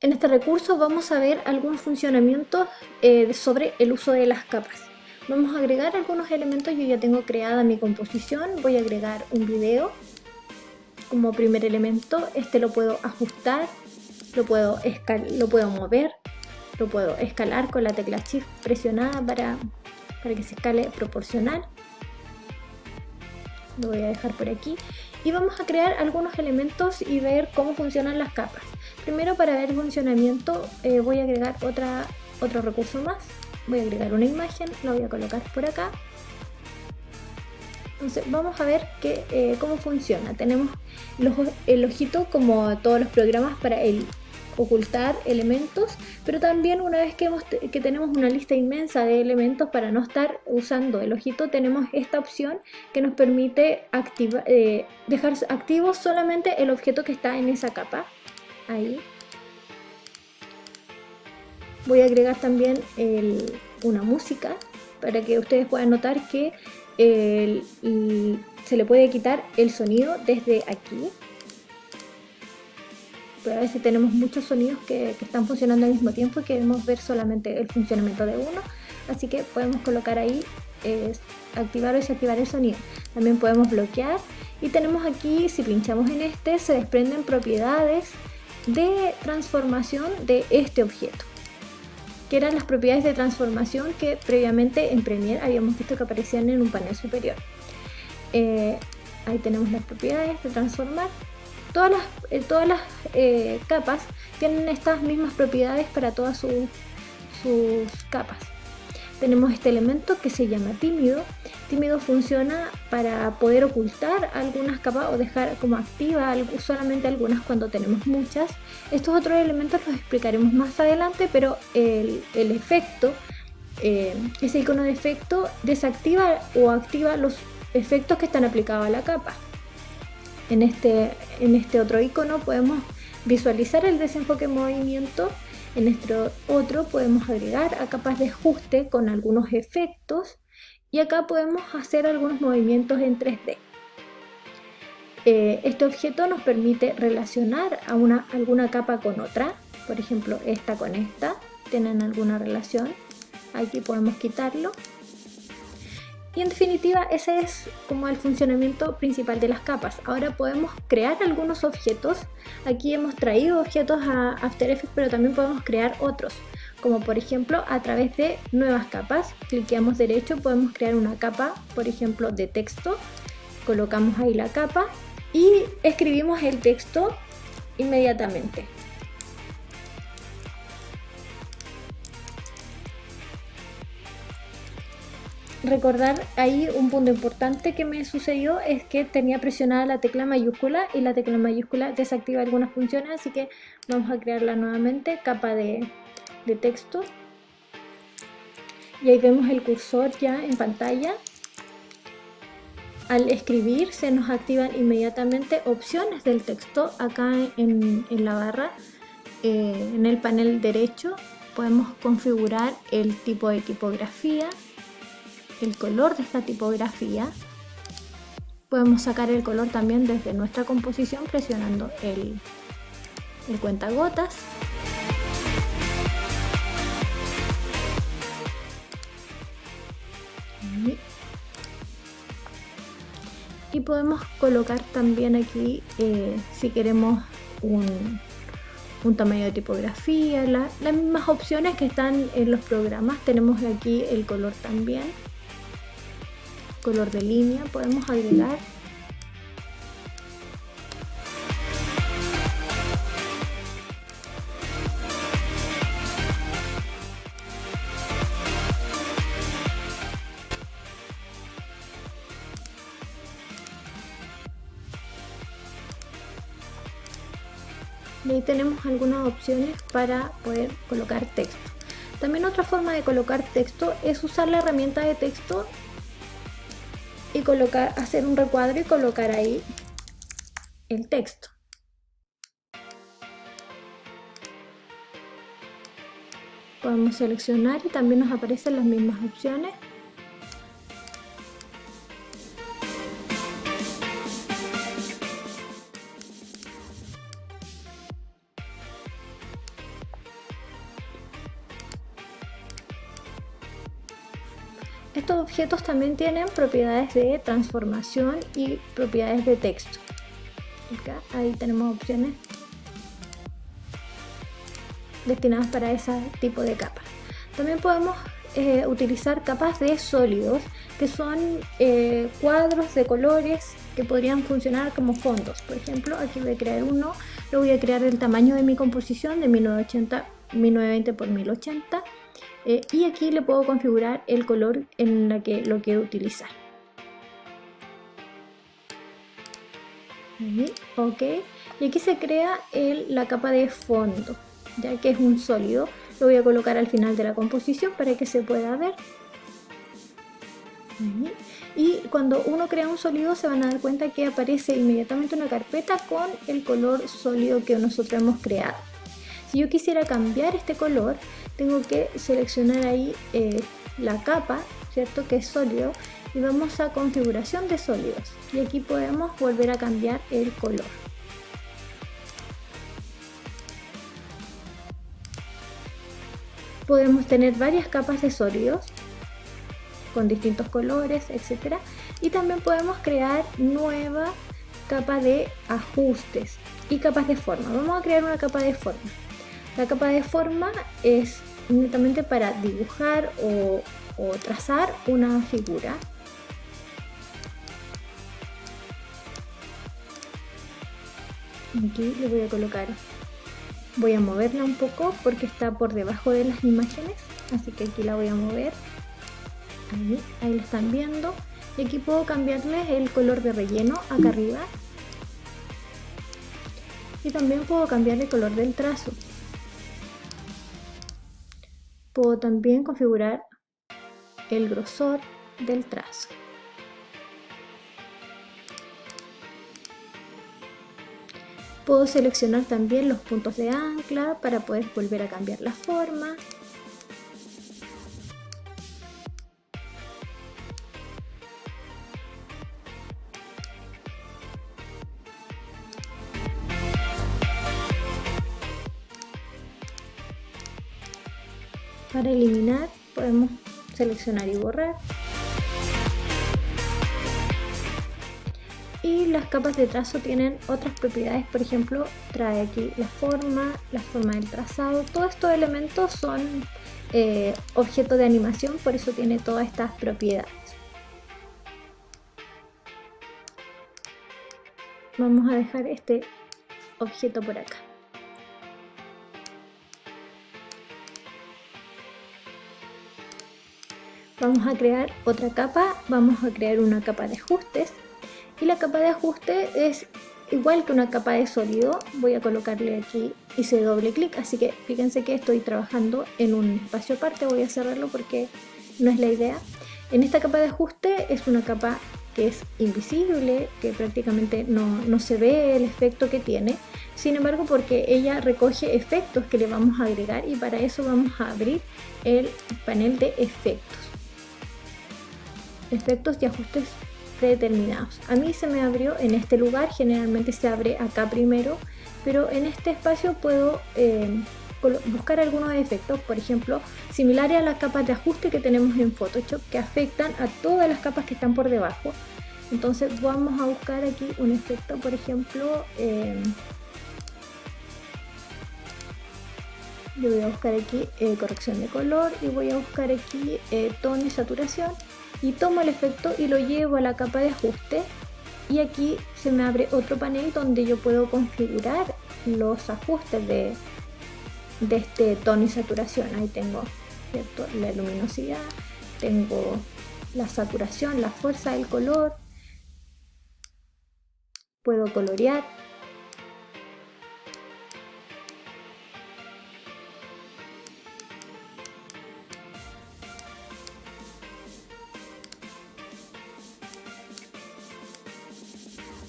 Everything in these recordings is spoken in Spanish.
En este recurso vamos a ver algunos funcionamientos sobre el uso de las capas. Vamos a agregar algunos elementos. Yo ya tengo creada mi composición. Voy a agregar un video como primer elemento. Este lo puedo ajustar, lo puedo mover, lo puedo escalar con la tecla Shift presionada para que se escale proporcional. Lo voy a dejar por aquí y vamos a crear algunos elementos y ver cómo funcionan las capas. Primero, para ver el funcionamiento, voy a agregar otro recurso más. Voy a agregar una imagen, la voy a colocar por acá. Entonces vamos a ver cómo funciona. Tenemos el ojito, como todos los programas, para ocultar elementos, pero también una vez que tenemos una lista inmensa de elementos, para no estar usando el ojito, tenemos esta opción que nos permite dejar activo solamente el objeto que está en esa capa. Ahí voy a agregar también una música para que ustedes puedan notar que se le puede quitar el sonido desde aquí. Pero a veces tenemos muchos sonidos que están funcionando al mismo tiempo y queremos ver solamente el funcionamiento de uno, así que podemos colocar ahí activar o desactivar el sonido. También podemos bloquear y tenemos aquí, si pinchamos en este, se desprenden propiedades de transformación de este objeto, que eran las propiedades de transformación que previamente en Premiere habíamos visto que aparecían en un panel superior. Ahí tenemos las propiedades de transformar. Todas las capas tienen estas mismas propiedades para todas sus capas. Tenemos este elemento que se llama tímido. Tímido funciona para poder ocultar algunas capas o dejar como activa solamente algunas cuando tenemos muchas. Estos otros elementos los explicaremos más adelante, pero el efecto, ese icono de efecto, desactiva o activa los efectos que están aplicados a la capa. En este otro icono podemos visualizar el desenfoque en movimiento. En este otro podemos agregar a capas de ajuste con algunos efectos y acá podemos hacer algunos movimientos en 3D. Este objeto nos permite relacionar a alguna capa con otra, por ejemplo esta con esta, tienen alguna relación. Aquí podemos quitarlo. Y en definitiva, ese es como el funcionamiento principal de las capas. Ahora podemos crear algunos objetos. Aquí hemos traído objetos a After Effects, pero también podemos crear otros, como por ejemplo a través de nuevas capas. Cliqueamos derecho, podemos crear una capa, por ejemplo de texto. Colocamos ahí la capa y escribimos el texto inmediatamente. Recordar ahí un punto importante que me sucedió es que tenía presionada la tecla mayúscula y la tecla mayúscula desactiva algunas funciones, así que vamos a crearla nuevamente, capa de texto, y ahí vemos el cursor ya en pantalla. Al escribir se nos activan inmediatamente opciones del texto. Acá en la barra, en el panel derecho, podemos configurar el tipo de tipografía, el color de esta tipografía. Podemos sacar el color también desde nuestra composición presionando el cuentagotas. Y podemos colocar también aquí, si queremos un tamaño de tipografía, las mismas opciones que están en los programas. Tenemos aquí el color también, color de línea, podemos agregar. Y ahí tenemos algunas opciones para poder colocar texto. También otra forma de colocar texto es usar la herramienta de texto y hacer un recuadro y colocar ahí el texto. Podemos seleccionar y también nos aparecen las mismas opciones. Estos objetos también tienen propiedades de transformación y propiedades de texto. Acá, ahí tenemos opciones destinadas para ese tipo de capas. También podemos utilizar capas de sólidos, que son cuadros de colores que podrían funcionar como fondos. Por ejemplo, aquí voy a crear uno, lo voy a crear del tamaño de mi composición de 1920 por 1080, y aquí le puedo configurar el color en la que lo quiero utilizar. Ahí, ok, y aquí se crea la capa de fondo, ya que es un sólido. Lo voy a colocar al final de la composición para que se pueda ver. Ahí. Y cuando uno crea un sólido se van a dar cuenta que aparece inmediatamente una carpeta con el color sólido que nosotros hemos creado. Si yo quisiera cambiar este color, tengo que seleccionar ahí la capa, ¿cierto?, que es sólido, y vamos a configuración de sólidos, y aquí podemos volver a cambiar el color. Podemos tener varias capas de sólidos con distintos colores, etc. Y también podemos crear nueva capa de ajustes y capas de forma. Vamos a crear una capa de forma. La capa de forma es netamente para dibujar o trazar una figura. Aquí le voy a colocar, voy a moverla un poco porque está por debajo de las imágenes, así que aquí la voy a mover. Ahí lo están viendo, y aquí puedo cambiarle el color de relleno acá arriba, y también puedo cambiar el color del trazo. Puedo también configurar el grosor del trazo. Puedo seleccionar también los puntos de ancla para poder volver a cambiar la forma. Para eliminar podemos seleccionar y borrar. Y las capas de trazo tienen otras propiedades, por ejemplo, trae aquí la forma del trazado. Todos estos elementos son objetos de animación, por eso tiene todas estas propiedades. Vamos a dejar este objeto por acá. Vamos a crear otra capa, vamos a crear una capa de ajustes. Y la capa de ajuste es igual que una capa de sólido. Voy a colocarle aquí, hice doble clic, así que fíjense que estoy trabajando en un espacio aparte. Voy a cerrarlo porque no es la idea. En esta capa de ajuste es una capa que es invisible, que prácticamente no se ve el efecto que tiene. Sin embargo, porque ella recoge efectos que le vamos a agregar, y para eso vamos a abrir el panel de efectos. Efectos y ajustes predeterminados. A mí se me abrió en este lugar, generalmente se abre acá primero, pero en este espacio puedo buscar algunos efectos, por ejemplo, similares a las capas de ajuste que tenemos en Photoshop, que afectan a todas las capas que están por debajo. Entonces vamos a buscar aquí un efecto, por ejemplo, yo voy a buscar aquí corrección de color, y voy a buscar aquí tono y saturación, y tomo el efecto y lo llevo a la capa de ajuste, y aquí se me abre otro panel donde yo puedo configurar los ajustes de este tono y saturación. Ahí tengo, ¿cierto?, la luminosidad, tengo la saturación, la fuerza del color, puedo colorear.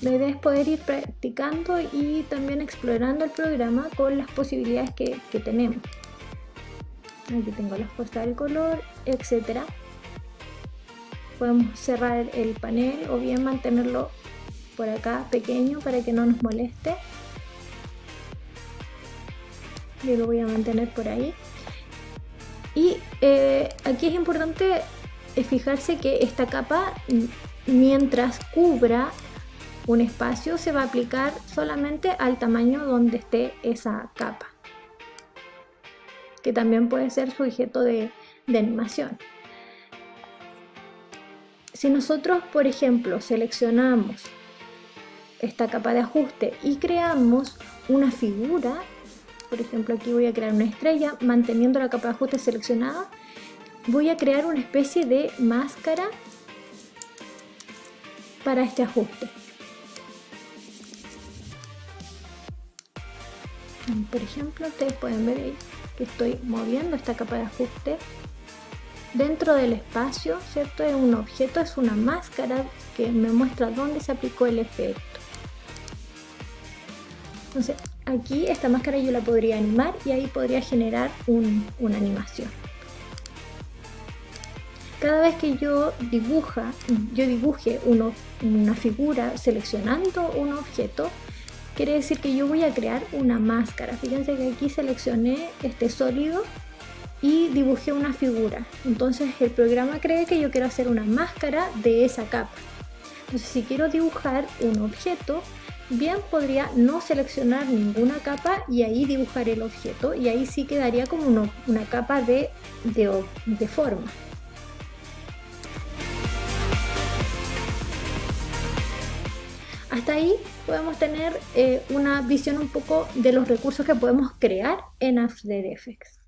La idea es poder ir practicando y también explorando el programa con las posibilidades que tenemos. Aquí tengo la fuerza del color, etc. Podemos cerrar el panel o bien mantenerlo por acá pequeño para que no nos moleste. Yo lo voy a mantener por ahí. Y aquí es importante es fijarse que esta capa, mientras cubra un espacio, se va a aplicar solamente al tamaño donde esté esa capa, que también puede ser sujeto de animación. Si nosotros, por ejemplo, seleccionamos esta capa de ajuste y creamos una figura, por ejemplo aquí voy a crear una estrella, manteniendo la capa de ajuste seleccionada, voy a crear una especie de máscara para este ajuste. Por ejemplo, ustedes pueden ver ahí que estoy moviendo esta capa de ajuste dentro del espacio, ¿cierto? Es un objeto, es una máscara que me muestra dónde se aplicó el efecto. Entonces, aquí esta máscara yo la podría animar y ahí podría generar una animación. Cada vez que yo dibuje una figura seleccionando un objeto, quiere decir que yo voy a crear una máscara. Fíjense que aquí seleccioné este sólido y dibujé una figura. Entonces el programa cree que yo quiero hacer una máscara de esa capa. Entonces si quiero dibujar un objeto, bien podría no seleccionar ninguna capa y ahí dibujar el objeto, y ahí sí quedaría como una capa de forma. Hasta ahí podemos tener una visión un poco de los recursos que podemos crear en After Effects.